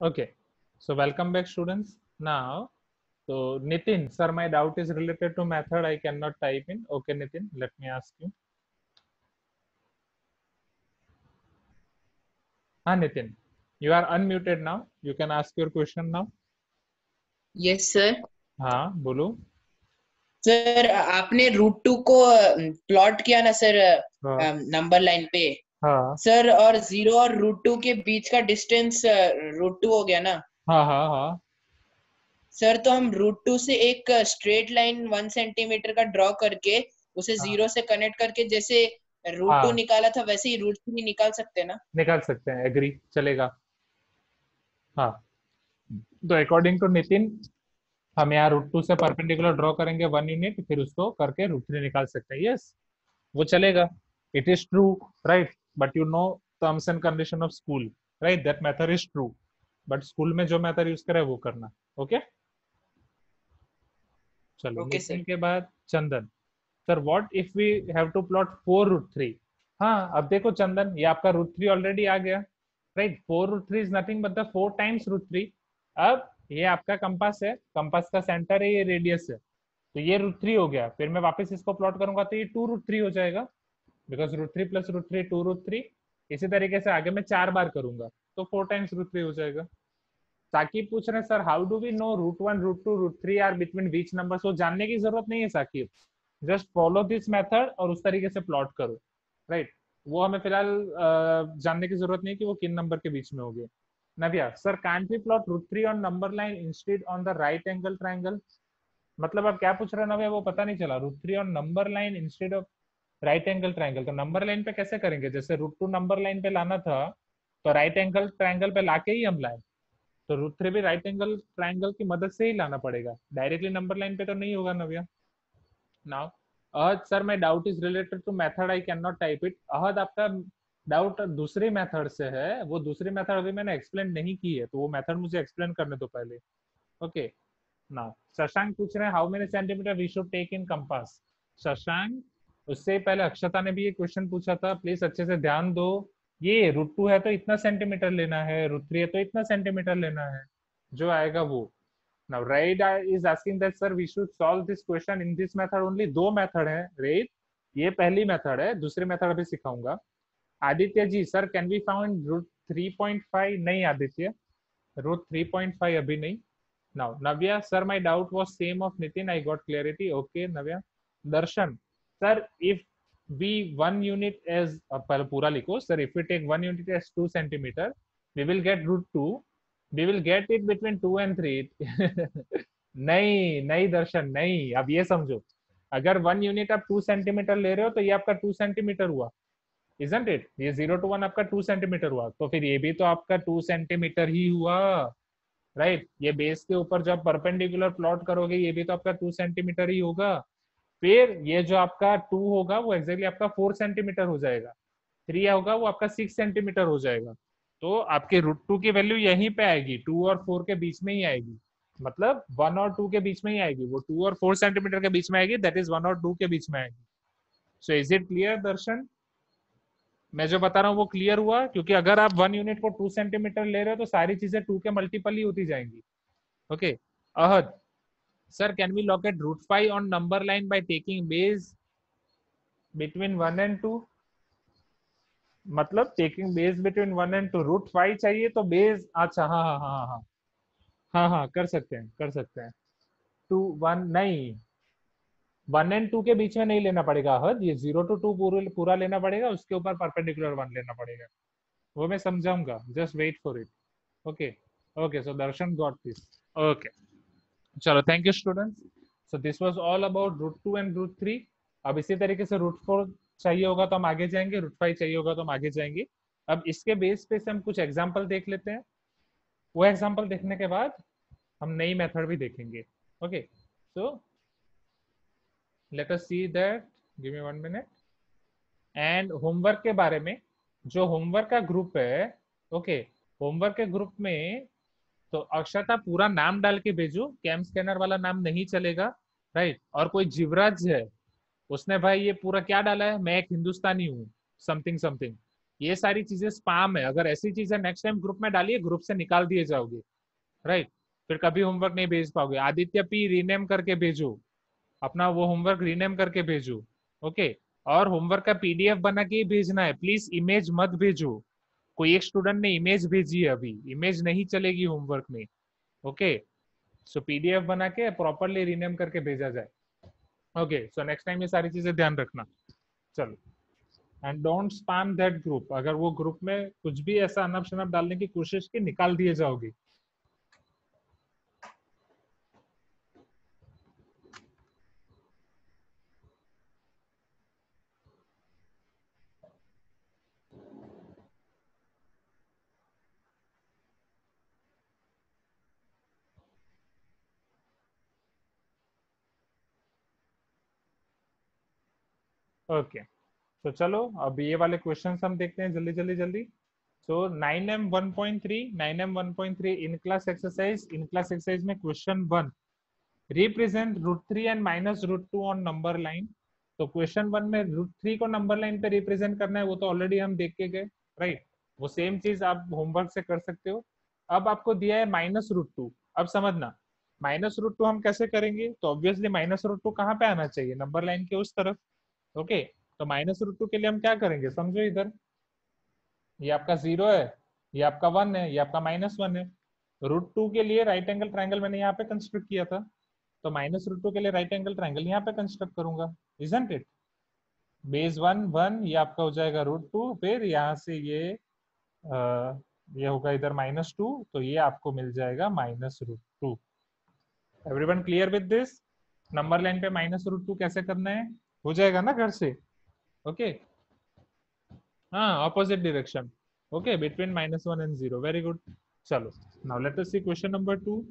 Okay, so welcome back, students. Now, so Nitin, sir, my doubt is related to method. I cannot type in. Okay, Nitin, let me ask you. Nitin, you are unmuted now. You can ask your question now. Yes sir. हाँ, बोलो. Sir आपने root two को plot किया ना sir, हाँ, number line पे। हाँ, sir और जीरो और रूट टू के बीच का डिस्टेंस रूट टू हो गया ना हाँ, हाँ, हाँ, सर। तो हम रूट टू से एक स्ट्रेट लाइन 1 सेंटीमीटर का ड्रॉ करके उसे हाँ, जीरो से कनेक्ट करके जैसे रूट टू हाँ, निकाला था वैसे ही रूट थ्री निकाल सकते हैं ना। निकाल सकते हैं. एग्री, चलेगा. हाँ, तो अकॉर्डिंग टू नितिन, हम यहाँ रूट टू से परपेंडिकुलर ड्रॉ करेंगे 1 यूनिट, फिर उसको करके रूट थ्री निकाल सकते हैं. यस, वो चलेगा. It is true, right. But you know terms and condition of school, right. That method is true, but school में जो मेथड यूज करे वो करना. ओके, चलो. Okay Nitin sir. के बाद Chandan. Sir, what if we have to plot 4 root 3? हाँ, अब देखो चंदन, ये आपका रूट थ्री ऑलरेडी आ गया, right. 4 root 3 is nothing but the 4 times root 3. अब ये आपका कंपास है, कंपास का सेंटर है, ये रेडियस है, तो ये रूट थ्री हो गया. फिर मैं वापस इसको प्लॉट करूंगा तो ये 2 रूट 3 हो जाएगा, because root three plus root three 2 root 3. इसी तरीके से आगे मैं 4 बार करूंगा तो 4 टाइम्स रूट 3 हो जाएगा. साकिब पूछ रहे हैं, sir how do we know root 1 root 2 root 3 are between which number? वो जानने की जरूरत नहीं है Sakib. Just follow this method और उस तरीके से प्लॉट करो, राइट. वो हमें फिलहाल जानने की जरूरत नहीं है कि वो किन नंबर के बीच में हो गए. Navya, sir can't we plot root three on number line instead on the right angle triangle? मतलब आप क्या पूछ रहे हैं नव्या, वो पता नहीं चला. Root three on number line instead of right angle triangle, तो नंबर लाइन पे कैसे करेंगे? जैसे रूट टू नंबर लाइन पे लाना था तो राइट एंगल ट्राइंगल पे लाके ही हम लाए, तो रूट थ्री भी राइट एंगल ट्राइंगल की मदद से ही लाना पड़ेगा. डायरेक्टली नंबर लाइन पे तो नहीं होगा Navya. Now Ahad, sir my doubt is related to method, I can not type it. Ahad, आपका डाउट दूसरी मेथड से है. वो दूसरी मेथड अभी मैंने एक्सप्लेन नहीं की है, तो वो मेथड मुझे एक्सप्लेन करने दो पहले. ओके. नाउ शशांक पूछ रहे हैं how many centimetre we should take in compass. Shashank, उससे पहले अक्षता ने भी ये क्वेश्चन पूछा था, प्लीज अच्छे से ध्यान दो. ये रूट टू है तो इतना सेंटीमीटर लेना है, रूट थ्री है तो इतना सेंटीमीटर लेना है, जो आएगा वो. Now right is asking that sir we should solve this question in this method only. दो मेथड है रेट, ये पहली मेथड है, दूसरी मेथड अभी सिखाऊंगा. Aditya ji, sir can we found root 3.5? नहीं आदित्य, रूट 3.5 अभी नहीं. Now Navya, sir my doubt was same of Nitin, I got clarity. Okay Navya. Darshan, sir if we one unit edge, पहले पूरा लिखो. Sir if we take one unit as 2 centimetre, we will get root two. We will get it between 2 and 3. नहीं नहीं दर्शन, नहीं. अब ये समझो, अगर वन यूनिट आप 2 सेंटीमीटर ले रहे हो तो ये आपका 2 सेंटीमीटर हुआ, इजंट इट? ये 0 to 1 आपका 2 सेंटीमीटर हुआ, तो फिर ये भी तो आपका 2 सेंटीमीटर ही हुआ, राइट. ये बेस के ऊपर जब परपेंडिकुलर प्लॉट करोगे ये भी तो आपका 2 सेंटीमीटर ही होगा. फिर ये जो आपका 2 होगा वो एग्जैक्टली आपका 4 सेंटीमीटर हो जाएगा. 3 होगा वो आपका 6 सेंटीमीटर हो जाएगा. तो आपके रूट टू की वैल्यू यहीं पे आएगी, 2 और 4 के बीच में ही आएगी. मतलब 1 और 2 के बीच में ही आएगी, वो 2 और 4 सेंटीमीटर के बीच में आएगी, दैट इज 1 और 2 के बीच में आएगी. सो इज इट क्लियर दर्शन? मैं जो बता रहा हूँ वो क्लियर हुआ? क्योंकि अगर आप वन यूनिट को 2 सेंटीमीटर ले रहे हो तो सारी चीजें 2 के मल्टीपल ही होती जाएंगी. Okay. Ahad, sir can we locate root 5 on number line by taking base between 1 and 2? मतलब taking base between 1 and 2, root 5 चाहिए तो बेस, अच्छा, हाँ हाँ हाँ हाँ हाँ हाँ, कर सकते हैं, कर सकते हैं. 2 1 नहीं, 1 and 2 के बीच में नहीं लेना पड़ेगा हद, ये 0 to 2 पूरा लेना पड़ेगा, उसके ऊपर परपेंडिकुलर 1 लेना पड़ेगा. वो मैं समझाऊंगा, just wait for it. Okay. Okay, so Darshan got this. Okay, चलो, thank you students. So this was all about root 2 and root 3. अब इसी तरीके से रूट 4 चाहिए होगा तो हम आगे जाएंगे, रूट 5 चाहिए होगा तो हम आगे जाएंगे. अब इसके बेस पे से हम कुछ एग्जांपल देख लेते हैं. वो एग्जांपल देखने के बाद हम नई मेथड भी देखेंगे. Okay, so let us see that. Give me 1 minute. And homework के बारे में, जो होमवर्क का ग्रुप है, ओके, होमवर्क के ग्रुप में तो अक्षता पूरा नाम डाल के भेजो, कैम स्कैनर वाला नाम नहीं चलेगा, राइट. और कोई जीवराज है, उसने भाई ये पूरा क्या डाला है, मैं एक हिंदुस्तानी हूँ, समथिंग समथिंग, ये सारी चीजें स्पैम है। अगर ऐसी चीजें नेक्स्ट टाइम ग्रुप में डालिए, ग्रुप से निकाल दिए जाओगे, राइट। फिर कभी होमवर्क नहीं भेज पाओगे। आदित्य पी रीनेम करके भेजो, अपना वो होमवर्क रीनेम करके भेजो, ओके। और होमवर्क का पीडीएफ बना के ही भेजना है, प्लीज इमेज मत भेजो। कोई एक स्टूडेंट ने इमेज भेजी है, अभी इमेज नहीं चलेगी होमवर्क में, ओके। सो पीडीएफ बना के प्रॉपरली रीनेम करके भेजा जाए, ओके। सो नेक्स्ट टाइम ये सारी चीजें ध्यान रखना। चलो, and don't spam that group. अगर वो ग्रुप में कुछ भी ऐसा अनप शनप डालने की कोशिश की, निकाल दिए जाओगे। ओके, तो चलो अब ये वाले क्वेश्चंस हम देखते हैं जल्दी जल्दी जल्दी। So 9M 1.3, 9M 1.3 in class exercise. In class exercise में question 1, represent √3 and minus √2 on number line. तो क्वेश्चन 1 में √3 को नंबर लाइन पे रिप्रेजेंट करना है, वो तो ऑलरेडी हम देख के गए, राइट। वो सेम चीज आप होमवर्क से कर सकते हो। अब आपको दिया है -√2। अब समझना, -√2 हम कैसे करेंगे। तो ऑब्वियसली -√2 कहाँ पे आना चाहिए, नंबर लाइन के उस तरफ, ओके। तो -√2 के लिए हम क्या करेंगे, समझो इधर, ये आपका 0 है, ये आपका 1 है, ये आपका -1 है। √2 के लिए राइट एंगल ट्राइंगल मैंने यहाँ पे कंस्ट्रक्ट किया था, तो -√2 के लिए राइट एंगल ट्राइंगल यहाँ पे कंस्ट्रक्ट करूंगा, इजंट इट। बेस 1 1, ये आपका हो जाएगा √2, फिर यहाँ से ये होगा इधर -2, तो ये आपको मिल जाएगा -√2। Everyone clear with this. Number line पे -√2 कैसे करना है, हो जाएगा ना घर से, ओके। हाँ, opposite direction, okay, between -1 and 0, very good. चलो, now let us see question number 2।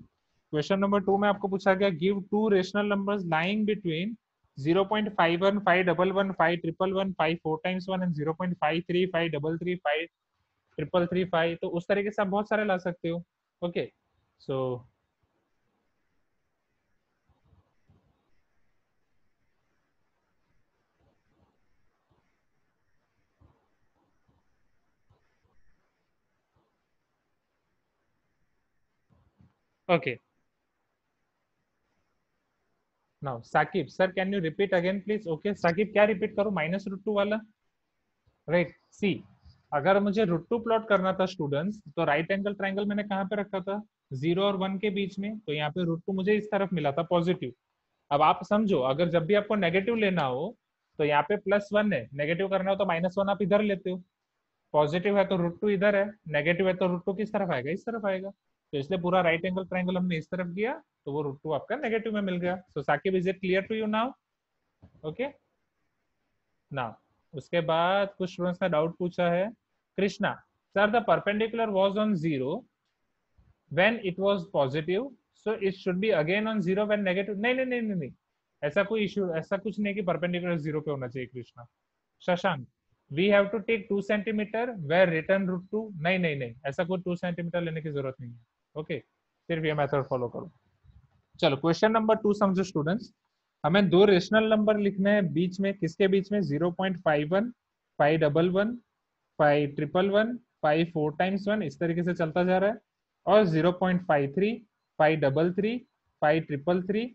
Question number 2 में आपको पूछा गया, give two rational numbers lying between 0.51 511 5111 5 4 times 1 and 0.53 533 5 333 5। तो उस तरीके से आप बहुत सारे ला सकते हो, okay. So okay, now Sakib sir, can you repeat again please. Okay Sakib, क्या रिपीट करूं, -√2 वाला, राइट। सी, अगर मुझे √2 प्लॉट करना था स्टूडेंट्स, तो राइट एंगल ट्राइंगल मैंने कहाँ पे रखा था, 0 और 1 के बीच में। तो यहाँ पे √2 मुझे इस तरफ मिला था, पॉजिटिव। अब आप समझो, अगर जब भी आपको नेगेटिव लेना हो, तो यहाँ पे +1 है, नेगेटिव करना हो तो -1 आप इधर लेते हो। पॉजिटिव है तो √2 इधर है, नेगेटिव है तो √2 किस तरफ आएगा, इस तरफ आएगा। तो इसलिए पूरा राइट एंगल ट्राइंगल हमने इस तरफ किया, तो वो √2 आपका नेगेटिव में मिल गया। So Saqib, is it clear to you now, okay ना। उसके बाद कुछ स्टूडेंट्स ने डाउट पूछा है, Krishna sir, the perpendicular was on 0 when it was positive, so it should be again on 0 when negative. नहीं नहीं नहीं नहीं नहीं, ऐसा कोई इश्यू, ऐसा कुछ नहीं कि परपेंडिकुलर 0 पे होना चाहिए Krishna. Shashank, we have to take 2 centimetre where return √2। नहीं नहीं नहीं, ऐसा कोई 2 सेंटीमीटर लेने की जरूरत नहीं है, ओके। सिर्फ ये मेथड फॉलो करो। चलो, क्वेश्चन नंबर 2 समझो स्टूडेंट्स। हमें दो रेशनल नंबर लिखने हैं बीच में, किसके बीच में, 0.51 511 5 111 5 4 times 1, इस तरीके से चलता जा रहा है। और 0.53 533 5 333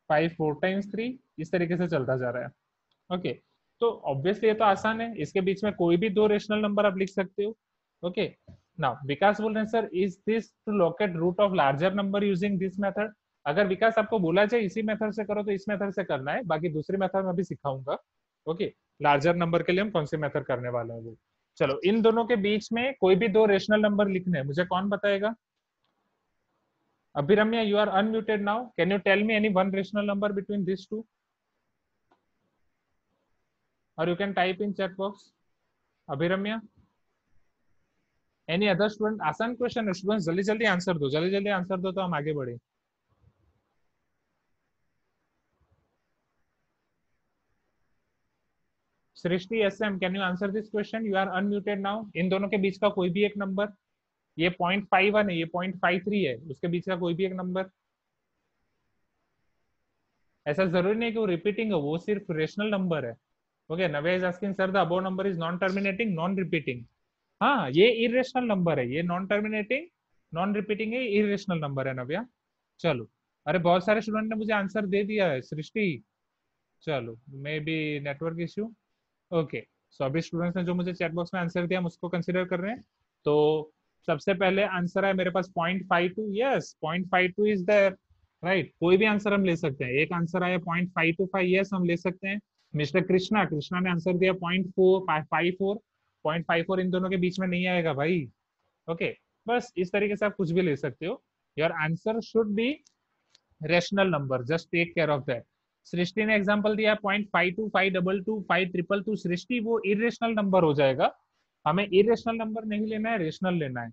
5 4 times 3, इस तरीके से चलता जा रहा है, ओके। तो ऑब्वियसली ये तो आसान है, इसके बीच में कोई भी दो रेशनल नंबर आप लिख सकते हो, ओके। नाउ विकास बोल रहे हैं, sir is this to locate root of larger number using this method. अगर विकास आपको बोला जाए इसी मेथड से करो, तो इस मेथड से करना है, बाकी दूसरी मेथड में भी सिखाऊंगा, ओके। लार्जर नंबर के लिए हम कौन सी मेथड करने वाले हैं वो। चलो, इन दोनों के बीच में कोई भी दो रेशनल नंबर लिखने हैं, मुझे कौन बताएगा। Abhiramya, you are unmuted now, can you tell me any one rational number between this two, और you can type in chat box. Abhiramya, any other student. आसान क्वेश्चन है स्टूडेंट, जल्दी जल्दी आंसर दो, जल्दी जल्दी आंसर दो, तो हम आगे बढ़े। Srishti SM, can you answer this question, you are unmuted now. इन दोनों के बीच का कोई भी एक नंबर, ये 0.51 है, ये 0.53 है, उसके बीच का कोई भी एक नंबर। ऐसा जरूरी नहीं कि वो रिपीटिंग है, वो सिर्फ रेशनल नंबर है, okay, Navya is asking sir the above number is non terminating non repeating. हाँ, ये इरेशनल नंबर है, ये नॉन टर्मिनेटिंग नॉन रिपीटिंग है, इरेशनल नंबर है नव्या। चलो, अरे बहुत सारे स्टूडेंट ने मुझे आंसर दे दिया है सृष्टि। चलो, maybe network issue. Okay, so अभी स्टूडेंट्स ने जो मुझे चैट बॉक्स में आंसर दिया हम उसको कंसिडर कर रहे हैं। तो सबसे पहले आंसर है मेरे पास 0.52। Yes, 0.52 is there, right. कोई भी आंसर हम ले सकते हैं। एक आंसर आया 0.525, यस हम ले सकते हैं। मिस्टर कृष्णा, कृष्णा ने आंसर दिया 0.454। 0.54 इन दोनों के बीच में नहीं आएगा भाई। ओके, बस इस तरीके से आप कुछ भी ले सकते हो। Your answer should be rational number, just take care of that. Srishti ने एग्जांपल दिया 0.52, 522, 5222। सृष्टि वो इरेशनल नंबर हो जाएगा, हमें इरेशनल नंबर नहीं लेना है, रेशनल लेना है।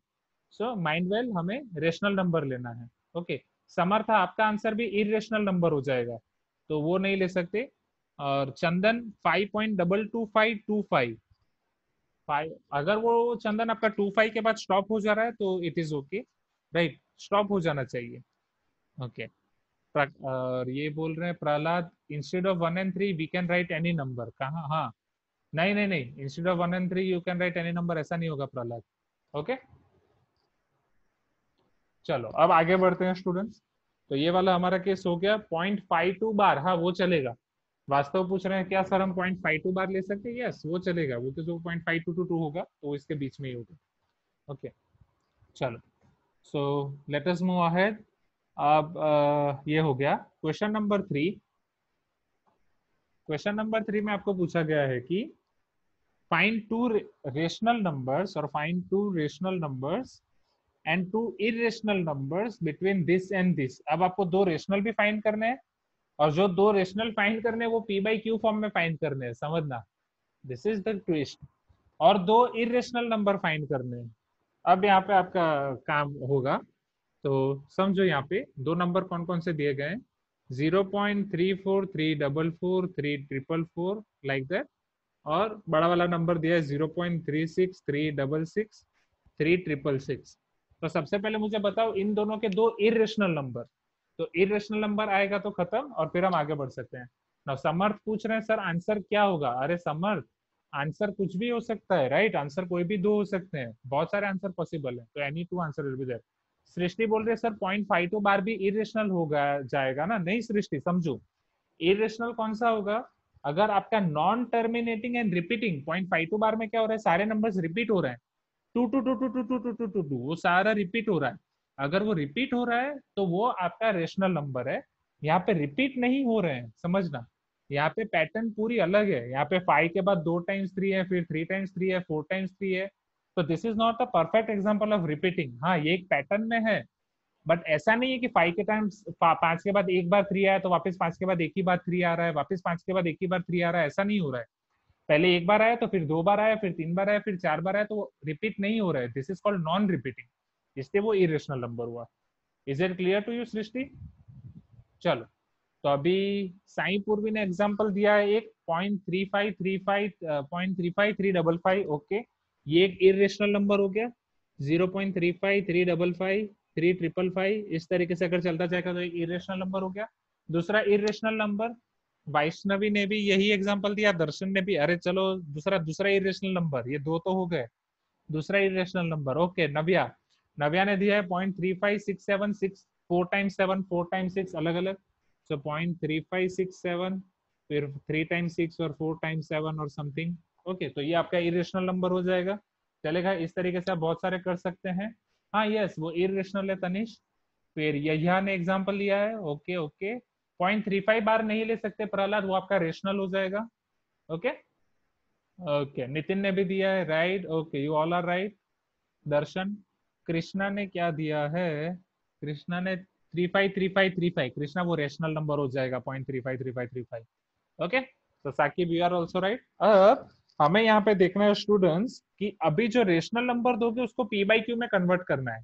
सो माइंड वेल, हमें रेशनल नंबर लेना है। ओके, समर्थ आपका आंसर भी इरेशनल नंबर हो जाएगा, तो वो नहीं ले सकते। और चंदन 5.22525, अगर वो चंदन आपका 25 के बाद स्टॉप हो जा रहा है तो it is okay, right, stop हो जाना चाहिए। ओके, और ये बोल रहे हैं Prahlad, instead of 1 and 3 we can write any number. कहाँ? हाँ, नहीं नहीं नहीं, instead of 1 and 3 you can write any number, ऐसा नहीं होगा प्रहलाद। ओके, चलो अब आगे बढ़ते हैं स्टूडेंट्स। तो ये वाला हमारा केस हो गया 0.52 बार, हाँ वो चलेगा। वास्तव पूछ रहे हैं क्या सर हम 0.52 बार ले सकते हैं? यस, वो चलेगा, वो तो जो 0.5222 होगा तो इसके बीच में ही होगा। ओके, चलो, so let us move ahead. अब ये हो गया क्वेश्चन नंबर 3। क्वेश्चन नंबर 3 में आपको पूछा गया है कि फाइंड टू रेशनल नंबर्स और find two rational numbers and two irrational numbers between this and this. अब आपको दो रेशनल भी फाइंड करने हैं, और जो दो रेशनल फाइंड करने हैं वो पी बाई क्यू फॉर्म में फाइंड करने हैं, समझना, दिस इज द ट्विस्ट। और दो इरेशनल नंबर फाइंड करने हैं। अब यहाँ पे आपका काम होगा, तो समझो यहाँ पे दो नंबर कौन कौन से दिए गए हैं, 0.34, 344, 344 लाइक दैट। और बड़ा वाला नंबर दिया है 0.36, 366, 3666। तो सबसे पहले मुझे बताओ इन दोनों के दो इरेशनल नंबर। तो इरेशनल नंबर आएगा तो खत्म, और फिर हम आगे बढ़ सकते हैं ना। समर्थ पूछ रहे हैं सर आंसर क्या होगा? अरे समर्थ, आंसर कुछ भी हो सकता है, राइट, आंसर कोई भी दो हो सकते हैं, बहुत सारे आंसर पॉसिबल है, तो any two answer will be there. Srishti बोल रही है सर 0.52 बार भी इरेशनल होगा जाएगा ना? नहीं सृष्टि, समझो, इरेशनल कौन सा होगा? अगर आपका नॉन टर्मिनेटिंग एंड रिपीटिंग 0.52 बार में क्या हो रहा है, सारे नंबर्स रिपीट हो रहे हैं, two two two two two two two two two two, वो सारा रिपीट हो रहा है। अगर वो रिपीट हो रहा है तो वो आपका रेशनल नंबर है। यहाँ पे रिपीट नहीं हो रहे हैं, समझना, यहाँ पे पैटर्न पूरी अलग है। यहाँ पे 5 के बाद 2 times 3 है, फिर 3 times 3 है, 4 times 3 है। तो this is not a perfect example of repeating. हाँ, ये एक पैटर्न में है, बट ऐसा नहीं है कि 5 के टाइम्स 5 के बाद एक बार 3 आया तो वापस 5 के बाद एक ही बार 3 आ रहा है, वापस 5 के बाद एक ही बार 3 आ रहा है, ऐसा नहीं हो रहा है। पहले एक बार आया तो फिर 2 बार आया, फिर 3 बार आया, फिर 4 बार आया, तो रिपीट नहीं हो रहा है। This is called non repeating, इसलिए वो इरेशनल नंबर हुआ। Is it clear to you Srishti? चलो, तो अभी साई पूर्वी ने एग्जांपल दिया है एक 0.3535, 0.35355। ओके, ये एक इरेशनल नंबर हो गया। 0.35, 355, 3555, इस तरीके से अगर चलता जाएगा तो एक इरेशनल नंबर हो गया। दूसरा इरेशनल नंबर, वैष्णवी ने भी यही एग्जांपल दिया, दर्शन ने भी। अरे चलो, दूसरा दूसरा इरेशनल नंबर, ये दो तो हो गए। दूसरा इरेशनल नंबर, ओके, नव्या, नव्या ने दिया है 0.35676, 4 times 7, 4 times 6 अलग अलग। सो 0.3567, फिर 3 times 6 और 4 times 7 और समथिंग। ओके, तो ये आपका इरेशनल नंबर हो जाएगा। चलेगा, इस तरीके से आप बहुत सारे कर सकते हैं। हाँ यस, वो इरेशनल है तनिष। फिर यहिया ने एग्जांपल लिया है, ओके ओके। 0.35 बार नहीं ले सकते प्रहलाद, वो आपका रेशनल हो जाएगा। ओके ओके, नितिन ने भी दिया है, right, okay, you all are right. Darshan, Krishna ने क्या दिया है? कृष्णा ने 353535, कृष्णा वो रेशनल नंबर हो जाएगा 0.353535। ओके, तो Sakib you are also right. अब हमें यहाँ पे देखना है स्टूडेंट्स कि अभी जो रेशनल नंबर दोगे उसको पी बाई क्यू में कन्वर्ट करना है।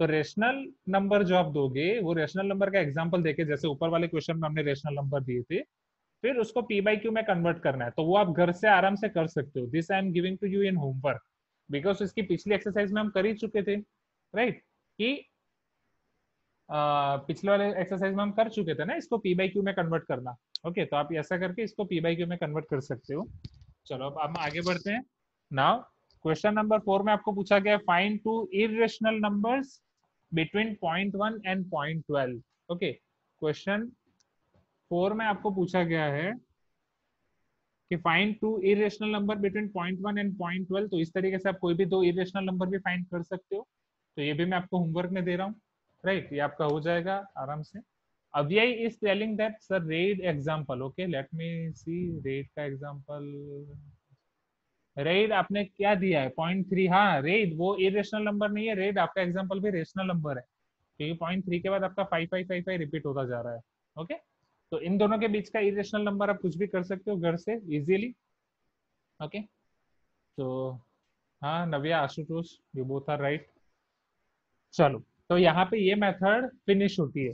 तो रेशनल नंबर जो आप दोगे वो रेशनल नंबर का एग्जांपल देके, जैसे ऊपर वाले क्वेश्चन में हमने रेशनल नंबर दिए थे, फिर उसको पी बाई क्यू में कन्वर्ट करना है। तो वो आप घर से आराम से कर सकते हो। This I am giving to you in homework, because इसकी पिछली एक्सरसाइज में हम कर ही चुके थे, राइट, कि पिछले वाले एक्सरसाइज में हम कर चुके थे ना इसको पी बाई क्यू में कन्वर्ट करना। ओके, तो आप ऐसा करके इसको पी बाई क्यू में कन्वर्ट कर सकते हो। चलो अब हम आगे बढ़ते हैं। नाउ क्वेश्चन नंबर 4 में आपको पूछा गया find two irrational numbers between 0.1 and 0.12। Okay, question 4 में आपको पूछा गया है कि find two irrational number between 0.1 and 0.12। तो इस तरीके से आप कोई भी दो इरेशनल नंबर भी फाइंड कर सकते हो। तो ये भी मैं आपको होमवर्क में दे रहा हूँ, राइट, ये आपका हो जाएगा आराम से। Avyay is telling that sir red example. Okay, let me see red का एग्जांपल। रेड आपने क्या दिया है 0.3। हाँ रेड वो इरेशनल नंबर नहीं है, रेड आपका एग्जांपल भी रेशनल नंबर है, क्योंकि 0.3 के बाद आपका 5555 रिपीट होता जा रहा है। ओके, तो इन दोनों के बीच का इरेशनल नंबर आप कुछ भी कर सकते हो घर से इजीली। ओके, तो हाँ Navya, Ashutosh, you both are right. चलो, तो यहाँ पे ये मेथड फिनिश होती है।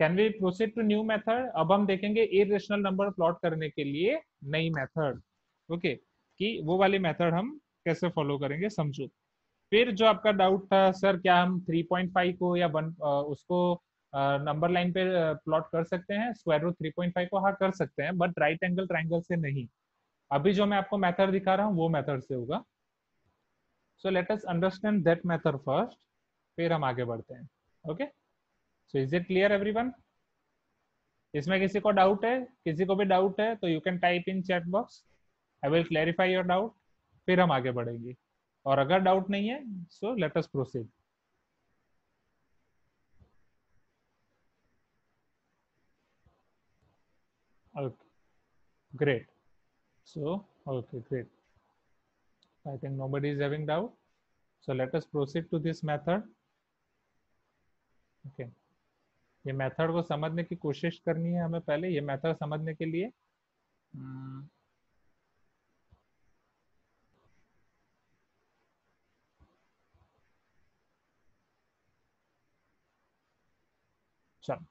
Can we proceed to new method? अब हम देखेंगे इरेशनल नंबर प्लॉट करने के लिए नई मेथड। ओके, कि वो वाली मेथड हम कैसे फॉलो करेंगे, समझो। फिर जो आपका डाउट था सर क्या हम 3.5 को या 1 उसको नंबर लाइन पे प्लॉट कर सकते हैं, स्क्वायर रूट 3.5 को? हाँ कर सकते हैं, बट राइट एंगल ट्राइंगल से नहीं। अभी जो मैं आपको मेथड दिखा रहा हूँ वो मेथड से होगा। So let us understand that method first, फिर हम आगे बढ़ते हैं। Okay, so is it clear everyone? इसमें किसी को डाउट है? किसी को भी डाउट है तो you can type in chat box, I will clarify your doubt, फिर हम आगे बढ़ेंगे। और अगर डाउट नहीं है so let us proceed. Okay, great. So, okay, great. I think nobody is having doubt. So let us proceed to this method. Okay. ये method को समझने की कोशिश करनी है हमें पहले। ये मेथड समझने के लिए चलो,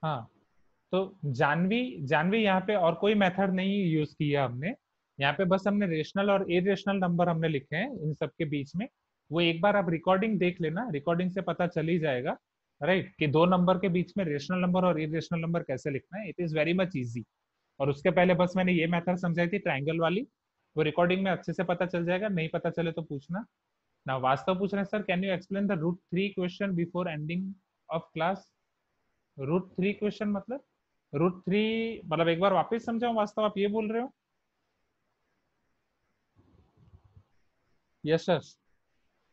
हाँ, तो जानवी जानवी यहाँ पे और कोई मेथड नहीं यूज किया हमने। यहाँ पे बस हमने रेशनल और इरेशनल नंबर हमने लिखे हैं इन सब के बीच में। वो एक बार आप रिकॉर्डिंग देख लेना, रिकॉर्डिंग से पता चल ही जाएगा, राइट, कि दो नंबर के बीच में रेशनल नंबर और इरेशनल नंबर कैसे लिखना है। It is very much easy. और उसके पहले बस मैंने ये मेथड समझाई थी ट्राइंगल वाली, वो रिकॉर्डिंग में अच्छे से पता चल जाएगा, नहीं पता चले तो पूछना ना। वास्तव पूछ रहे हैं sir can you explain the root 3 question before ending of class? Root 3 question मतलब रूट 3 मतलब एक बार वापस समझाऊं? वास्तव आप ये बोल रहे हो? यशस,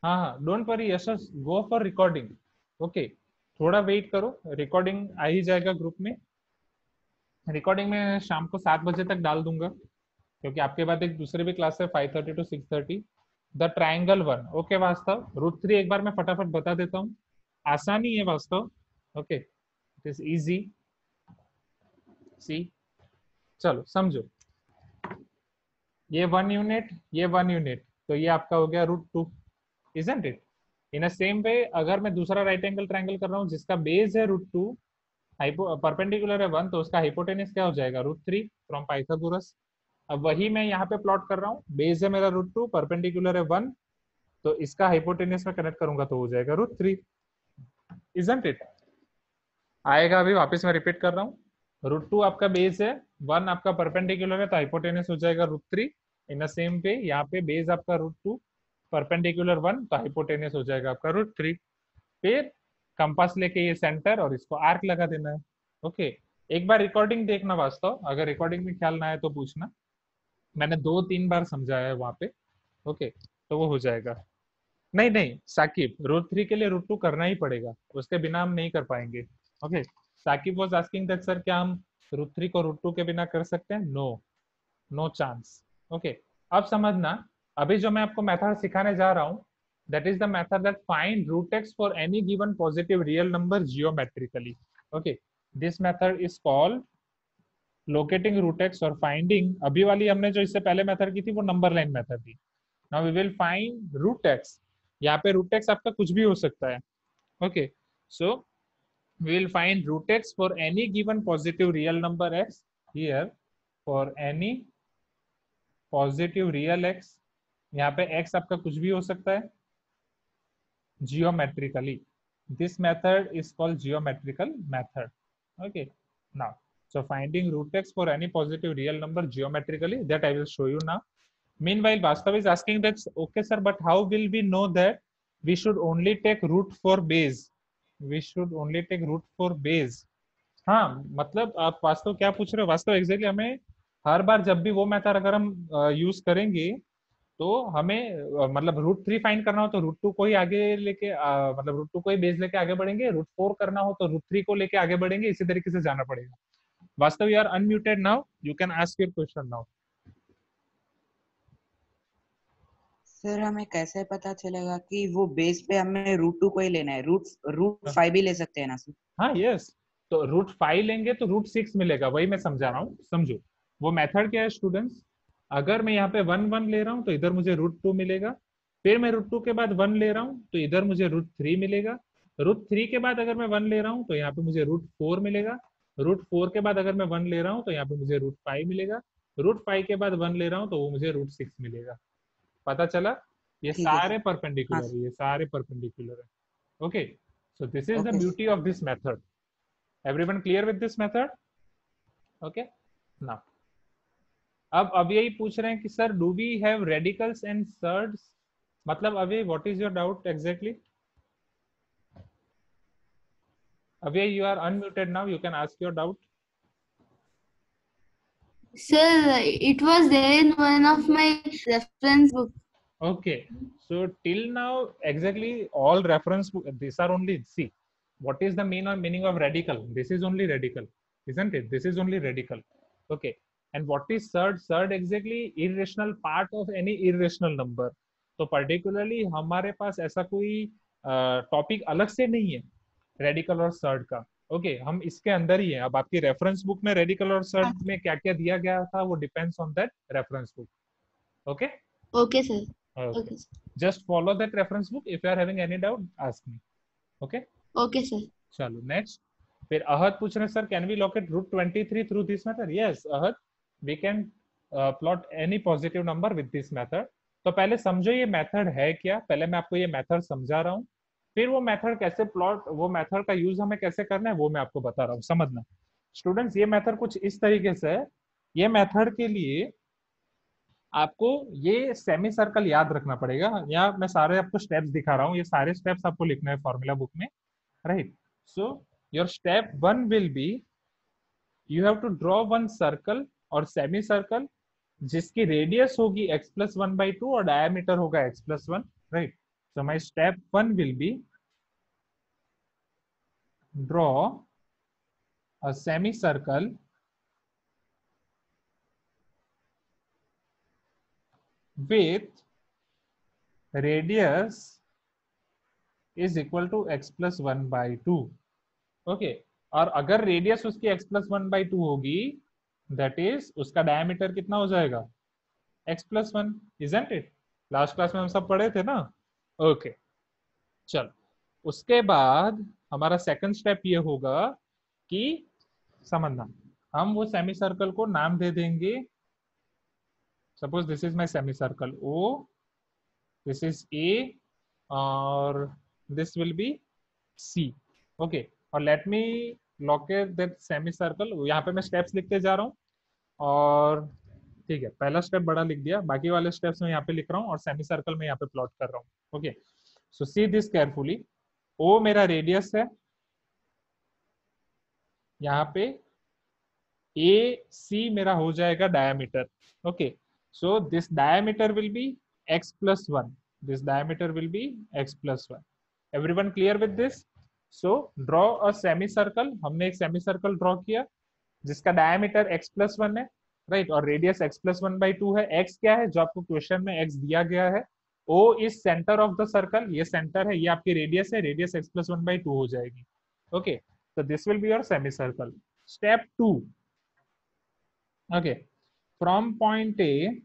हाँ हाँ, don't worry Yashas, go for recording. Okay, थोड़ा वेट करो, रिकॉर्डिंग आ ही जाएगा ग्रुप में। रिकॉर्डिंग में शाम को 7 बजे तक डाल दूंगा, क्योंकि आपके बाद एक दूसरे भी क्लास है 5:30 to 6:30। The triangle one. Okay वास्तव, रूट 3 एक बार मैं फटाफट बता देता हूँ, आसानी है वास्तव। Okay, it is easy. See, चलो समझो, ये 1 यूनिट, ये 1 यूनिट, तो ये आपका हो गया root 2, isn't it? In a same way अगर मैं दूसरा राइट एंगल ट्राइंगल कर रहा हूँ जिसका बेस है रूट 2, परपेंडिकुलर है 1, तो उसका हाइपोटेनस क्या हो जाएगा? Root 3 from Pythagoras. अब वही मैं यहाँ पे प्लॉट कर रहा हूँ, बेस है मेरा रूट 2, परपेंडिकुलर है 1, तो इसका हाइपोटेनस में कनेक्ट करूंगा तो हो जाएगा रूट 3, इजंट इट? आएगा अभी, वापस मैं रिपीट कर रहा हूँ। रूट 2 आपका बेस है, 1 आपका परपेंडिकुलर है, तो हाइपोटेनस हो जाएगा रूट 3। इन द सेम पे यहाँ पे बेस आपका रूट 2, परपेंडिकुलर 1, तो हाइपोटेनस हो जाएगा आपका रूट 3। फिर कंपास लेके ये सेंटर और इसको आर्क लगा देना है। ओके, एक बार रिकॉर्डिंग देखना वास्तव, अगर रिकॉर्डिंग में ख्याल ना आए तो पूछना, मैंने 2-3 बार समझाया है वहां पे। ओके, तो वो हो जाएगा। नहीं नहीं साकिब, रूट 3 के लिए रूट 2 करना ही पड़ेगा, उसके बिना हम नहीं कर पाएंगे। Okay, Sakib was asking that sir क्या हम रूट 3 को रूट 2 के बिना कर सकते हैं? No, no chance. ओके, अब समझना, अभी जो मैं आपको मेथड सिखाने जा रहा हूँ, that is the method that find root x for any given positive real number geometrically. Okay, this method is called locating root x और finding। अभी वाली हमने जो इससे पहले मेथड की थी वो नंबर लाइन मेथड थी। Now we will find root X. यहाँ पे रूट एक्स आपका कुछ भी हो सकता है। Okay, so we will find root x for any given positive real number x here, for any positive real x। यहाँ पे x आपका कुछ भी हो सकता है geometrically. This method is called geometrical method. Okay. Now, so finding root x for any positive real number geometrically, that I will show you now. Meanwhile, Vastav is asking that, okay, sir, but how will we know that we should only take root for base? We should only take root for base. हाँ, मतलब आप वास्तव क्या पूछ रहे हो? वास्तव exactly हमें हर बार जब भी वो मेथड अगर हम यूज करेंगे तो हमें मतलब रूट 3 फाइंड करना हो तो रूट 2 को ही आगे लेके मतलब रूट 2 को ही बेस लेके आगे बढ़ेंगे, रूट 4 करना हो तो रूट 3 को लेके आगे बढ़ेंगे, इसी तरीके से जाना पड़ेगा। Vastav you are unmuted now, you can ask your question now. Sir हमें कैसे पता चलेगा कि वो बेस पे हमें रूट 2 को ही लेना है? रूट 5 भी ले सकते हैं ना सर? हाँ यस, तो रूट 5 लेंगे तो रूट 6 मिलेगा, वही मैं समझा रहा हूँ, समझो वो मेथड क्या है स्टूडेंट्स। अगर मैं यहाँ पे 1 1 ले रहा हूँ तो इधर मुझे रूट 2 मिलेगा, फिर मैं रूट 2 के बाद 1 ले रहा हूँ तो इधर मुझे रूट 3 मिलेगा, रूट 3 के बाद अगर मैं 1 ले रहा हूँ तो यहाँ पे मुझे रूट 4 मिलेगा, रूट 4 के बाद अगर मैं 1 ले रहा हूँ तो यहाँ पे मुझे रूट 5 मिलेगा, रूट 5 के बाद 1 ले रहा हूँ तो वो मुझे रूट 6 मिलेगा। पता चला? ये ठीक है सारे सर। हाँ परपेंडिकुलर है, ये सारे परपेंडिकुलर है। Okay, so this is the okay beauty of this method. Everyone clear with this method? Okay. Now, अब यही पूछ रहे हैं कि sir do we have radicals and surds, मतलब अभी what is your doubt exactly? अभी you are unmuted now, you can ask your doubt. Sir, it was there in one of my reference book. Okay, so till now exactly all reference these are only, see what is the meaning of radical? This is only radical, isn't it? This is only radical. Okay, and what is surd? Surd exactly irrational part of any irrational number. तो particularly हमारे पास ऐसा कोई topic अलग से नहीं है radical और surd का। ओके, हम इसके अंदर ही है। अब आपकी रेफरेंस बुक में रेडिकल और सर्ड में क्या क्या दिया गया था वो depends on that reference book. Okay Okay, sir. okay, Okay, sir. just follow that reference book. If you are having any doubt ask me. Okay, Okay, sir. चलो नेक्स्ट। फिर अहद पूछ रहे sir can we locate root 23 through this method? Yes Ahad, we can plot any positive number with this method. तो पहले समझो ये method है क्या, पहले मैं आपको ये मेथड समझा रहा हूँ, फिर वो मेथड कैसे प्लॉट, वो मेथड का यूज हमें कैसे करना है वो मैं आपको बता रहा हूँ। समझना स्टूडेंट्स, ये मेथड कुछ इस तरीके से है। ये मेथड के लिए आपको ये सेमी सर्कल याद रखना पड़ेगा। यहाँ मैं सारे आपको स्टेप्स दिखा रहा हूँ, ये सारे स्टेप्स आपको लिखना है फॉर्मूला बुक में, right? So your step 1 will be you have to draw one circle और सेमी सर्कल जिसकी रेडियस होगी x+1/2 और डायमीटर होगा x+1, right? So my step 1 will be draw a semi circle with radius is equal to x+1/2। Okay, और अगर radius उसकी x+1/2 होगी that is उसका डायमीटर कितना हो जाएगा? x+1, isn't it? Last class में हम सब पढ़े थे ना। ओके चलो, उसके बाद हमारा सेकंड स्टेप ये होगा कि समझना, हम वो सेमी सर्कल को नाम दे देंगे। Suppose this is my semi circle O, this is A और this will be C। Okay, और let me locate that semi circle. यहाँ पे मैं स्टेप्स लिखते जा रहा हूँ और ठीक है, पहला स्टेप बड़ा लिख दिया, बाकी वाले स्टेप्स मैं यहाँ पे लिख रहा हूँ और सेमी सर्कल में यहाँ पे प्लॉट कर रहा हूँ। Okay, so see this carefully. O मेरा रेडियस है, यहाँ पे AC मेरा हो जाएगा diameter. Okay, so this diameter will be x+1, this diameter will be x+1। everyone clear with this? so draw a semicircle। हमने एक सेमीसर्कल ड्रॉ किया जिसका डायमीटर x+1 है, राइट? और रेडियस x+1/2 है। x क्या है जो आपको क्वेश्चन में x दिया गया है? O is centre of the circle, ये सेंटर है, ये आपकी रेडियस है, रेडियस x+1/2 हो जाएगी। Okay, so this will be your semicircle। step 2, okay, from point A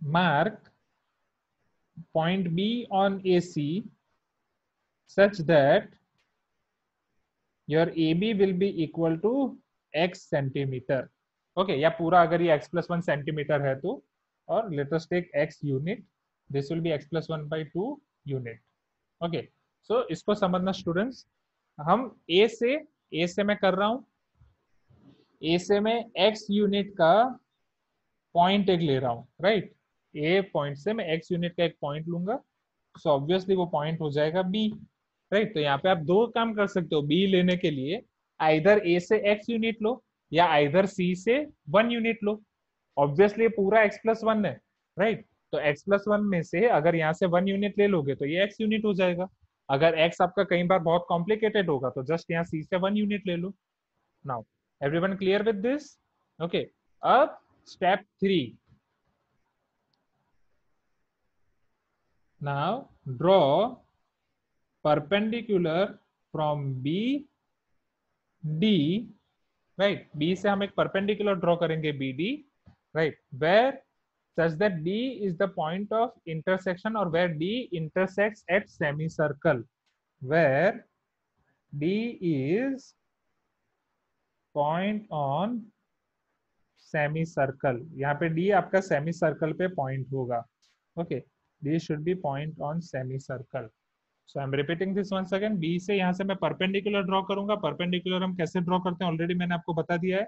mark point B on AC such that your AB will be equal to x centimetre. Okay, या पूरा अगर ये x+1 centimetre है तो, और let us take x unit, this will be x plus 1/2 unit. Okay, so इसको समझना students. हम ए से मैं कर रहा हूं, ए से मैं x यूनिट का पॉइंट एक ले रहा हूं, राइट। ए पॉइंट से मैं x यूनिट का एक पॉइंट लूंगा, सो ऑब्वियसली वो पॉइंट हो जाएगा b, राइट। तो यहाँ पे आप दो काम कर सकते हो b लेने के लिए, आइदर a से x यूनिट लो या आइदर c से 1 यूनिट लो। ऑब्वियसली पूरा x प्लस 1 है, राइट। तो x प्लस 1 में से अगर यहाँ से 1 यूनिट ले लोगे तो ये x यूनिट हो जाएगा। अगर x आपका कई बार बहुत कॉम्प्लिकेटेड होगा तो जस्ट यहाँ c से 1 यूनिट ले लो। Now everyone clear with this? Okay, अब step 3. Now draw perpendicular from B D, right? B से हम एक perpendicular draw करेंगे BD, right? Where such that D is the point of intersection or where D intersects at semicircle, where D is point on semi circle. यहाँ पे D आपका semi circle पे point होगा। Okay, D should be point on semi circle. So I am repeating this once again. B से यहाँ से मैं perpendicular draw करूंगा। परपेंडिकुलर हम कैसे ड्रॉ करते हैं ऑलरेडी मैंने आपको बता दिया है,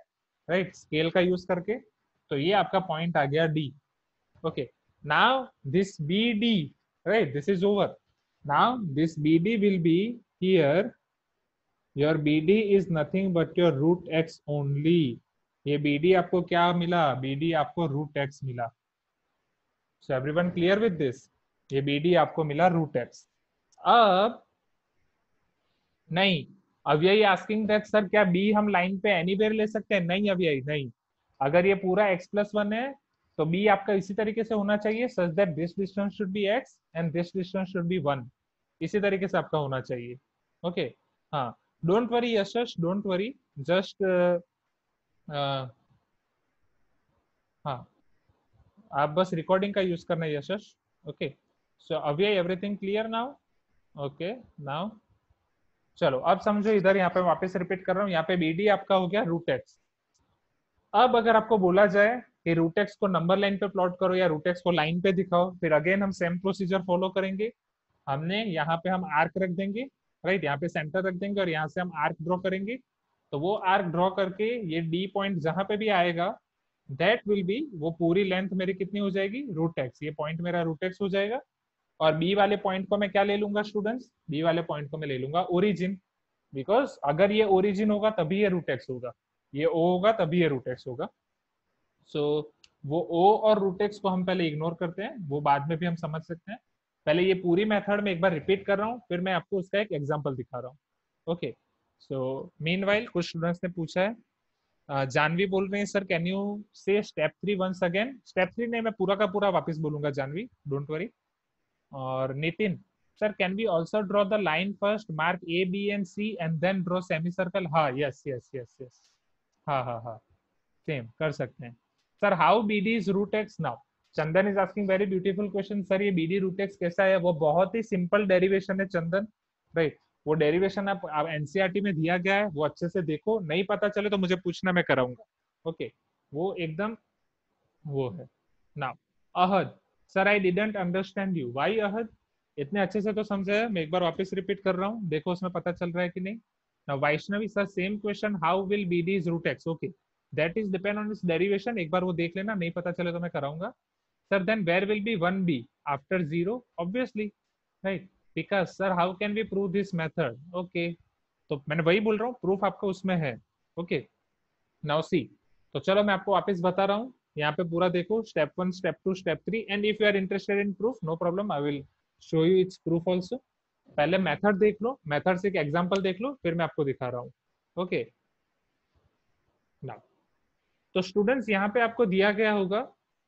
राइट, स्केल का यूज करके। तो ये आपका पॉइंट आ गया D. Okay, now this B D, right, this is over. Now this B D will be here. Your B D is nothing but your root X only. ये BD आपको क्या मिला? BD आपको रूट एक्स मिला। So everyone clear with this? ये BD आपको मिला root x. अब नहीं, अब यही आस्किंग दैट सर क्या B हम लाइन पे एनीवेयर ले सकते हैं? नहीं, अब यही नहीं। अगर ये पूरा x प्लस 1 है तो B आपका इसी तरीके से होना चाहिए, such that this distance should be x and this distance should be 1। इसी तरीके से आपका होना चाहिए। ओके, हाँ, don't worry Yashas, don't worry, just हाँ, आप बस रिकॉर्डिंग का यूज करना है यशस। ओके, सो अभी everything clear now? Okay, now चलो अब समझो इधर, यहाँ पे वापस रिपीट कर रहा हूँ। यहाँ पे BD आपका हो गया रूट एक्स। अब अगर आपको बोला जाए कि रूट एक्स को नंबर लाइन पे प्लॉट करो या रूट एक्स को लाइन पे दिखाओ, फिर अगेन हम सेम प्रोसीजर फॉलो करेंगे। हमने यहाँ पे हम आर्क रख देंगे, राइट, यहाँ पे सेंटर रख देंगे और यहाँ से हम आर्क ड्रॉ करेंगे। तो वो आर्क ड्रॉ करके ये डी पॉइंट जहां पे भी आएगा दैट विल बी, वो पूरी लेंथ मेरी कितनी हो जाएगी? Root X. ये पॉइंट मेरा रूट एक्स हो जाएगा। और बी वाले पॉइंट को मैं क्या ले लूंगा स्टूडेंट्स? बी वाले पॉइंट को मैं ले लूंगा ओरिजिन, बिकॉज अगर ये ओरिजिन होगा तभी ये रूट एक्स होगा, ये ओ होगा तभी ये रूट एक्स होगा। सो वो ओ और रूट एक्स को हम पहले इग्नोर करते हैं, वो बाद में भी हम समझ सकते हैं। पहले ये पूरी मेथड में एक बार रिपीट कर रहा हूँ, फिर मैं आपको उसका एक एग्जाम्पल दिखा रहा हूँ। ओके, सो मीनवाइल कुछ स्टूडेंट्स ने पूछा है, जानवी बोल रहे हैं सर कैन यू से स्टेप 3 वंस अगेन। स्टेप 3 नहीं, मैं पूरा का पूरा वापस बोलूंगा जानवी, डोंट वरी। और Nitin sir can we also draw the line first, mark A B and C and then draw semi circle? हाँ, यस यस यस यस, हाँ हाँ हाँ, सेम कर सकते हैं sir. How BD is root x? Now Chandan is asking very beautiful question, sir ये BD root x कैसा है? वो बहुत ही सिंपल डेरिवेशन है चंदन, राइट। वो डेरिवेशन आप NCERT में दिया गया है, वो अच्छे से देखो, नहीं पता चले तो मुझे पूछना, मैं कराऊंगा। ओके, वो एकदम वो है। Now Ahad sir I didn't understand you, why Ahad? इतने अच्छे से तो समझाया, मैं एक बार वापस रिपीट कर रहा हूँ, देखो उसमें पता चल रहा है कि नहीं। Now Vaishnavi sir same question, how will BD is root X? Okay, that is depend on this derivation, एक बार वो देख लेना, नहीं पता चले तो मैं कराऊंगा। Sir then where will be 1B after 0? Obviously, right, because sir how can we prove this method? Okay, तो मैंने वही बोल रहा हूँ, प्रूफ आपका उसमें है। ओके, नाउ सी, तो चलो मैं आपको वापस बता रहा हूँ, यहाँ पे पूरा देखो, step 1, step 2, step 3, and if you are interested in proof no problem, I will show you its proof also. पहले मेथड देख लो, मेथड से एक एग्जाम्पल देख लो, फिर मैं आपको दिखा रहा हूँ। ओके, नाउ तो स्टूडेंट्स यहाँ पे आपको दिया गया होगा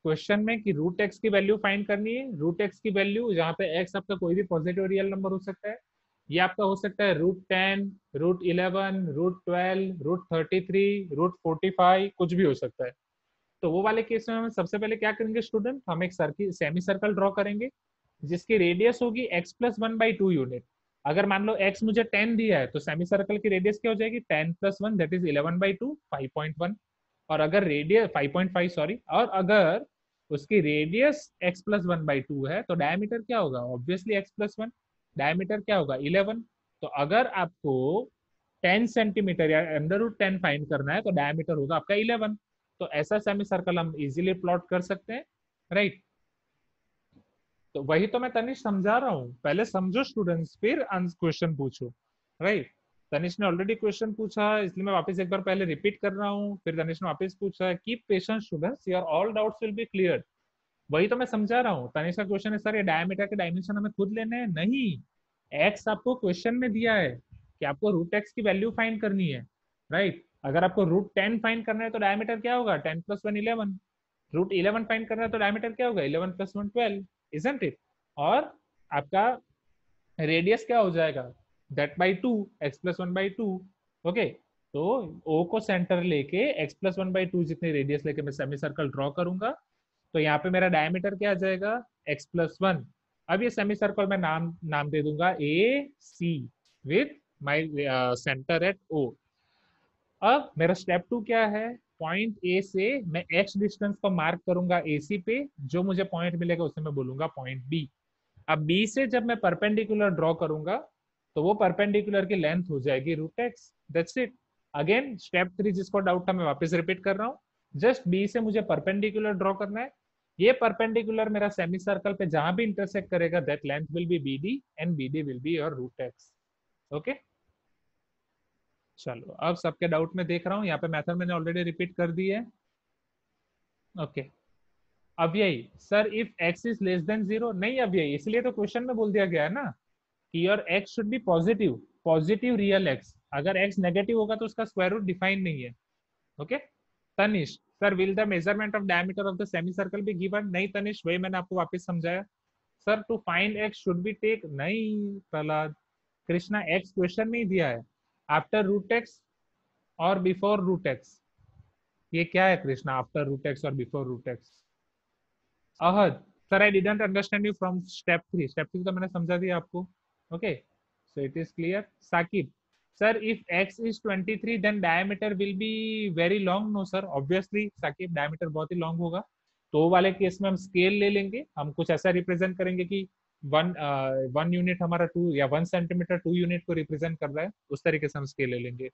क्वेश्चन में कि रूट एक्स की वैल्यू फाइंड करनी है। रूट एक्स की वैल्यू जहाँ पे एक्स आपका कोई भी पॉजिटिव रियल नंबर हो सकता है, ये आपका हो सकता है √10, √11, √12, √33, √45, कुछ भी हो सकता है। तो वो वाले केस में हम सबसे पहले क्या करेंगे स्टूडेंट, हम एक सर्किल सेमी सर्कल ड्रॉ करेंगे जिसकी रेडियस होगी x प्लस 1/2 यूनिट। अगर मान लो x मुझे 10 दिया है तो सेमी सर्कल की रेडियस क्या हो जाएगी? 10 + 1 दैट इज 11/2, 5.1। और अगर रेडियस 5.5 सॉरी, और अगर उसकी रेडियस x+1/2 है, तो डायमीटर क्या होगा? Obviously x+1। डायमीटर क्या होगा? 11। तो अगर आपको 10 सेंटीमीटर या √10 फाइंड करना है तो डायमीटर होगा आपका 11। तो ऐसा सेमी सर्कल हम इजीली प्लॉट कर सकते हैं, राइट। तो वही तो मैं तनिष समझा रहा हूँ, पहले समझो स्टूडेंट्स, फिर क्वेश्चन पूछो, राइट। तनिष ने ऑलरेडी क्वेश्चन पूछा, इसलिए मैं वापस एक बार पहले रिपीट कर रहा हूँ, फिर तनिष ने वापस पूछा। Keep patience students, your all doubts will be clear. वही तो मैं समझा रहा हूँ। तनिष का क्वेश्चन है सर ये डायमीटर के डायमेंशन हमें खुद लेने हैं। नहीं, एक्स आपको क्वेश्चन में दिया है कि आपको √x की वैल्यू फाइंड करनी है, राइट। अगर आपको √10 फाइंड करना है तो डायमीटर क्या होगा? 10 + 1 11। √11 फाइंड करना है तो डायमीटर क्या होगा? 11 + 1 12, इजंट इट? और आपका रेडियस क्या हो जाएगा? that/2, x+1/2। ओके, तो O को सेंटर लेके x+1/2 जितनी रेडियस लेके मैं सेमी सर्कल ड्रॉ करूंगा, तो यहाँ पे मेरा डायमीटर क्या आ जाएगा? x+1। अब ये सेमी सर्कल में नाम दे दूंगा AC with my centre at O। अब मेरा स्टेप 2 क्या है? पॉइंट A से मैं x डिस्टेंस को मार्क करूंगा AC पे, जो मुझे पॉइंट मिलेगा उसे मैं बोलूंगा पॉइंट B। अब B से जब मैं परपेंडिकुलर ड्रॉ करूंगा तो वो परपेंडिकुलर की लेंथ हो जाएगी √x। That's it. Again step 3 जिसको डाउट था मैं वापस रिपीट कर रहा हूँ। जस्ट B से मुझे परपेंडिकुलर ड्रॉ करना है। ये परपेंडिकुलर मेरा सेमी सर्कल पे जहां भी इंटरसेक्ट करेगा that length will be BD and BD will be your √x। Okay, चलो अब सबके डाउट में देख रहा हूँ, यहाँ पे मेथड मैंने ऑलरेडी रिपीट कर दी है। ओके, अब यही sir if x is less than 0, नहीं अब यही, इसलिए तो क्वेश्चन में बोल दिया गया है ना कि your x should be positive, positive real x। अगर x नेगेटिव होगा तो उसका स्क्वायर रूट डिफाइन नहीं है। Okay Tanish, sir will the measurement of diameter of the semi circle be given? नहीं तनिष, वही मैंने आपको वापस समझाया। Sir to find x should be take, नहीं प्रहलाद, कृष्णा x क्वेश्चन में ही दिया है, आफ्टर √x और बिफोर √x। ये क्या है कृष्णा, आफ्टर √x और before √x? Ahad, sir I didn't understand you from step 3। Step 3 तो मैंने समझा दिया आपको। Okay so it is clear. Saqib, sir if x is 23 then diameter will be very long? No sir, obviously Saqib diameter बहुत ही long होगा। तो वाले केस में हम स्केल ले लेंगे, हम कुछ ऐसा रिप्रेजेंट करेंगे कि वन यूनिट हमारा 2 या 1 सेंटीमीटर 2 यूनिट को रिप्रेजेंट कर रहा है, उस तरीके से हम स्केल ले लेंगे।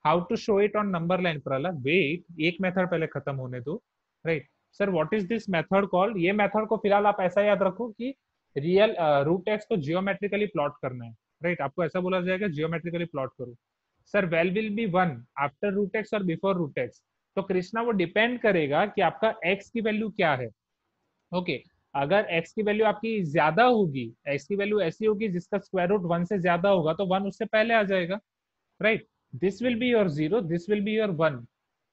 How to show it on number line? Prahlad wait, एक मेथड पहले खत्म होने दो, right. Sir what is this method called? ये मेथड को फिलहाल आप ऐसा याद रखो कि रियल √x को जियोमेट्रिकली प्लॉट करना है, राइट। आपको ऐसा बोला जाएगा जियोमेट्रिकली प्लॉट करो। Sir well will be 1 after √x और बिफोर √x? तो कृष्णा वो डिपेंड करेगा कि आपका x की वैल्यू क्या है। ओके अगर x की वैल्यू आपकी ज्यादा होगी, x की वैल्यू ऐसी होगी जिसका स्क्वायर रूट 1 से ज्यादा होगा, तो 1 उससे पहले आ जाएगा, right. This will be your 0, this will be your 1,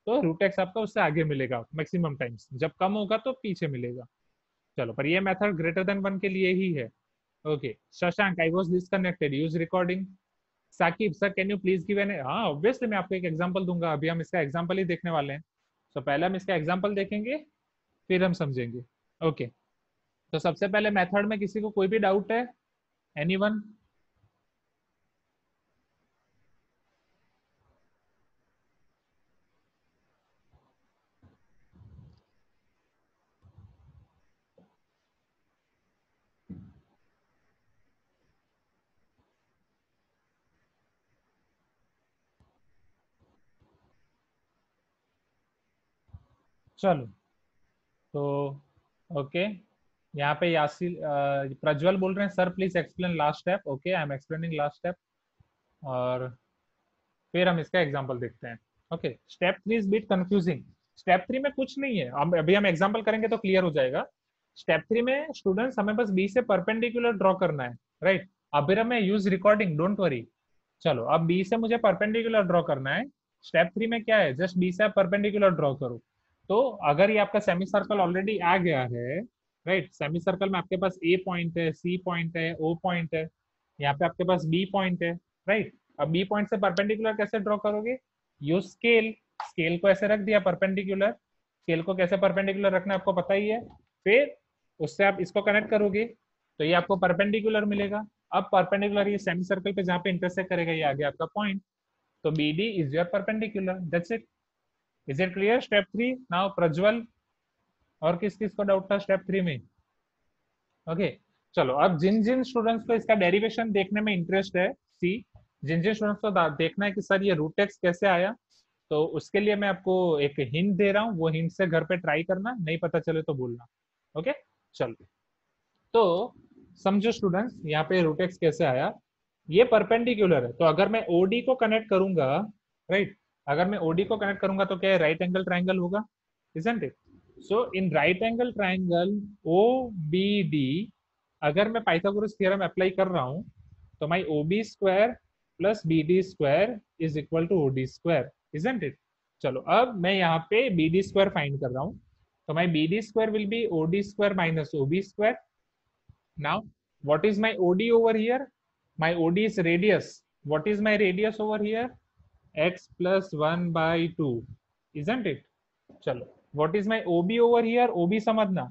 तो √x आपका उससे आगे मिलेगा मैक्सिमम टाइम्स, जब कम होगा तो पीछे मिलेगा। चलो पर ये मेथड ग्रेटर देन 1 के लिए ही है। Okay Shashank, I was disconnected, use recording. Saqib, sir can you please give an, हाँ ऑब्वियसली मैं आपको एक एग्जांपल दूंगा, अभी हम इसका एग्जांपल ही देखने वाले हैं। तो पहले हम इसका एग्जांपल देखेंगे फिर हम समझेंगे। ओके तो सबसे पहले मेथड में किसी को कोई भी डाउट है? एनीवन? चलो तो ओके यहाँ पे यासिर प्रज्वल बोल रहे हैं sir please explain last step. Okay I am explaining last step और फिर हम इसका एग्जांपल देखते हैं। Okay step 3 is bit confusing. Step 3 में कुछ नहीं है, अभी हम एग्जांपल करेंगे तो क्लियर हो जाएगा। स्टेप 3 में स्टूडेंट्स हमें बस बी से परपेंडिकुलर ड्रॉ करना है, राइट। अभी मैं यूज रिकॉर्डिंग, डोंट वरी। चलो अब बी से मुझे परपेंडिकुलर ड्रॉ करना है। स्टेप 3 में क्या है, जस्ट बी से आप परपेंडिकुलर ड्रॉ करो। तो अगर ये आपका सेमी सर्कल ऑलरेडी आ गया है, राइट, सेमी सर्कल में आपके पास ए पॉइंट है, सी पॉइंट है, ओ पॉइंट है, यहाँ पे आपके पास बी पॉइंट है, राइट। अब बी पॉइंट से परपेंडिकुलर कैसे ड्रॉ करोगे? यूज स्केल, स्केल को ऐसे रख दिया परपेंडिकुलर। स्केल को कैसे परपेंडिकुलर रखना है आपको पता ही है। फिर उससे आप इसको कनेक्ट करोगे तो ये आपको परपेंडिकुलर मिलेगा। अब परपेंडिकुलर ये सेमी सर्कल पे जहाँ पे इंटरसेक्ट करेगा ये आ गया आपका पॉइंट, तो BD is your perpendicular, that's it. Is it clear? Step 3 now Prajwal. और किस किस को डाउट था स्टेप 3 में? ओके चलो, अब जिन जिन स्टूडेंट्स को इसका डेरिवेशन देखने में इंटरेस्ट है, सी जिन जिन स्टूडेंट्स को देखना है कि सर ये रूट एक्स कैसे आया, तो उसके लिए मैं आपको एक हिंट दे रहा हूँ, वो हिंट से घर पे ट्राई करना, नहीं पता चले तो बोलना। ओके चलो, तो समझो स्टूडेंट्स, यहाँ पे रूट एक्स कैसे आया। ये परपेंडिकुलर है, तो अगर मैं ओडी को कनेक्ट करूंगा, राइट, अगर मैं ओडी को कनेक्ट करूंगा तो क्या राइट एंगल ट्राइंगल होगा, isn't it? So in right angle triangle O B D, अगर मैं पाइथागोरस थ्योरम अप्लाई कर रहा हूं, तो my O B square plus B D square is equal to O D square, isn't it? चलो, अब मैं यहाँ पे बी डी स्क्वायर फाइंड कर रहा हूँ, तो my B D square will be O D square minus O B square. Now, what is my OD over here? My OD is radius. What is my radius over here? X plus 1 by 2. Isn't it? चलो, what is my OB over here? OB समझना,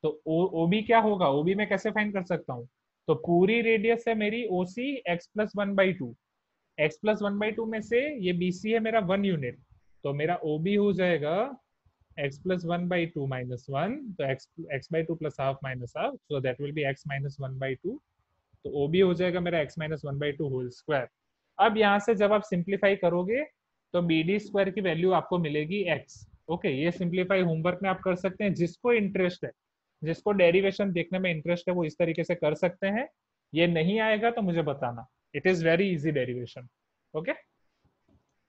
तो OB क्या होगा? OB मैं कैसे find कर सकता हूँ? तो पूरी रेडियस है मेरी OC x plus 1 by 2. x plus 1 by 2 में से ये BC है मेरा 1 यूनिट, तो मेरा OB हो जाएगा x plus 1 by 2 minus 1, तो x by 2 plus half minus half, so that will be x minus 1 by 2, तो OB हो जाएगा मेरा x minus 1 by 2 whole square. अब यहाँ से जब आप सिंप्लीफाई करोगे तो BD स्क्वायर की वैल्यू आपको मिलेगी x. ओके, ये सिंप्लीफाई होमवर्क में आप कर सकते हैं, जिसको इंटरेस्ट है, जिसको डेरिवेशन देखने में इंटरेस्ट है, वो इस तरीके से कर सकते हैं. ये नहीं आएगा तो मुझे बताना, it is very easy derivation. Okay,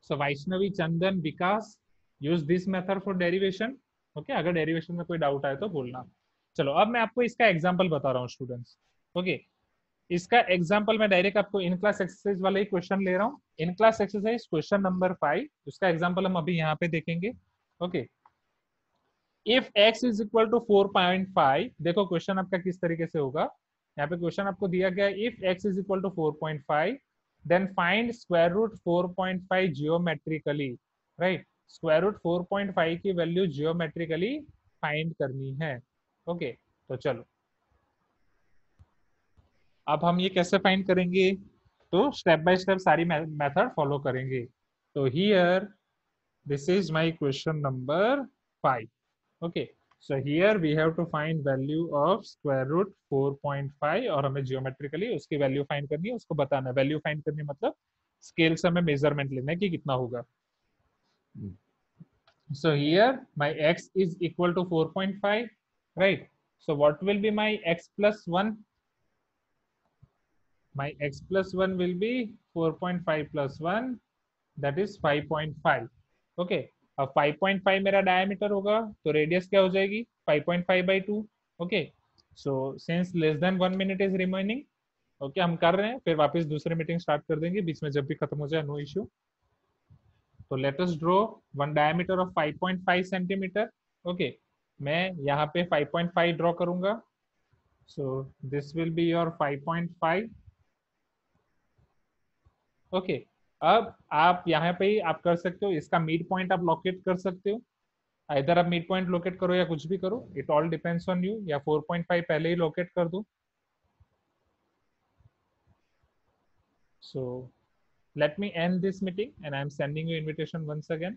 so Vaishnavi, Chandan, Vikas, use this method for derivation. Okay, अगर डेरिवेशन में कोई डाउट आए तो बोलना. चलो, अब मैं आपको इसका एग्जांपल बता रहा हूँ स्टूडेंट्स. ओके, इसका एग्जांपल मैं डायरेक्ट आपको इन क्लास एक्सरसाइज वाला ही क्वेश्चन ले रहा हूँ. In class exercise question number 5, उसका एग्जांपल हम अभी यहाँ पे देखेंगे. Okay, if x is equal to 4.5, देखो क्वेश्चन आपका किस तरीके से होगा. यहाँ पे क्वेश्चन आपको दिया गया, if x is equal to 4.5 then find square root 4.5 geometrically, right. Square root 4.5 की वैल्यू जियोमेट्रिकली फाइंड करनी है. ओके, तो चलो, अब हम ये कैसे फाइंड करेंगे, तो स्टेप बाय स्टेप सारी मेथड फॉलो करेंगे. तो here this is my question number 5. Okay, so here we have to find value of square root 4.5, और हमें जियोमेट्रिकली उसकी वैल्यू फाइंड करनी है, उसको बताना है. वैल्यू फाइंड करनी मतलब स्केल से हमें मेजरमेंट लेना है कि कितना होगा. So here my x is equal to 4.5, right? So what will be my x plus 1? My x plus 1 will be 4.5 plus 1, that is 5.5. Okay, अब 5.5 मेरा डायमीटर होगा, तो रेडियस क्या हो जाएगी 5.5 by 2. Okay, so since less than 1 minute is remaining, okay, हम कर रहे हैं, फिर वापस दूसरी मीटिंग स्टार्ट कर देंगे, बीच में जब भी खत्म हो जाए, नो इश्यू. तो let us draw one diameter of 5.5 centimetre. Okay, मैं यहाँ पे 5.5 ड्रॉ करूंगा. So this will be your 5.5. Okay, अब आप यहाँ पे ही आप कर सकते हो, इसका मिड पॉइंट आप लोकेट कर सकते हो. इधर आप मिड पॉइंट लोकेट करो या कुछ भी करो, it all depends on you, या 4.5 पहले ही लोकेट कर दो. सो let me end this meeting and I am sending you invitation once again.